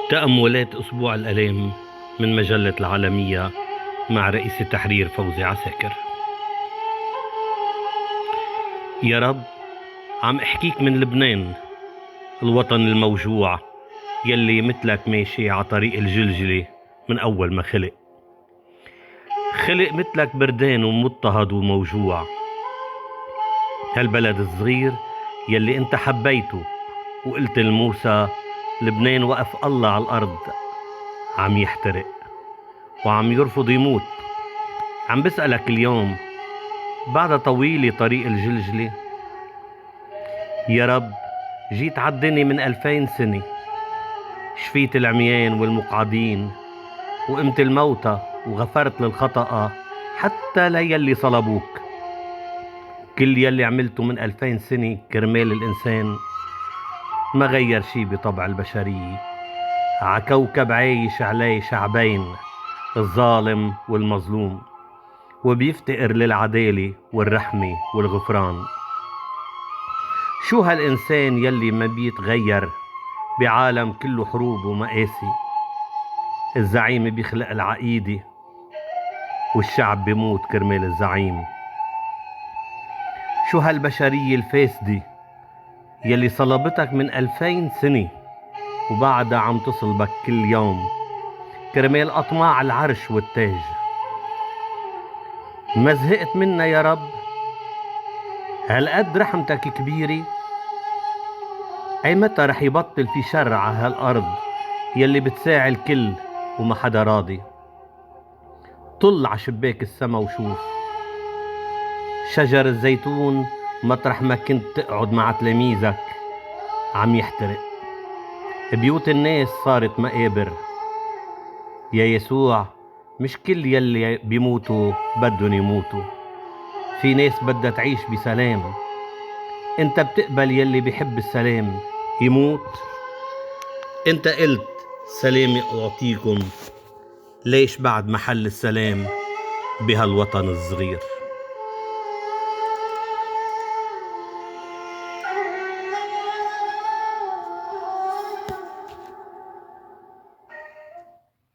تأملات أسبوع الآلام من مجلة العالمية مع رئيس التحرير فوزي عساكر. يا رب، عم احكيك من لبنان، الوطن الموجوع يلي مثلك ماشي على طريق الجلجلة من أول ما خلق مثلك بردان ومضطهد وموجوع. هالبلد الصغير يلي انت حبيته وقلت لموسى لبنان وقف الله على الأرض عم يحترق وعم يرفض يموت. عم بسألك اليوم بعد طويلة طريق الجلجلة، يا رب جيت عالدني من 2000 سنة، شفيت العميان والمقعدين وقمت الموتى وغفرت للخطأ حتى ليلي صلبوك. كل يلي عملته من 2000 سنة كرمال الإنسان ما غير شي بطبع البشرية. عكوكب عايش عليه شعبين، الظالم والمظلوم، وبيفتقر للعدالة والرحمة والغفران. شو هالإنسان يلي ما بيتغير بعالم كله حروب ومآسي؟ الزعيم بيخلق العقيدة والشعب بيموت كرمال الزعيم. شو هالبشرية الفاسدة يلي صلبتك من 2000 سنة وبعدها عم تصلبك كل يوم كرمال أطماع العرش والتاج؟ ما زهقت منا يا رب؟ هالقد رحمتك كبيرة؟ أي متى رح يبطل في شر على هالأرض يلي بتساعي الكل وما حدا راضي؟ طل ع شباك السما وشوف شجر الزيتون مطرح ما كنت تقعد مع تلاميذك عم يحترق. بيوت الناس صارت مقابر. يا يسوع، مش كل يلي بيموتوا بدهم يموتوا، في ناس بدها تعيش بسلام. انت بتقبل يلي بيحب السلام يموت؟ انت قلت سلامي اعطيكم، ليش بعد محل السلام بهالوطن الصغير؟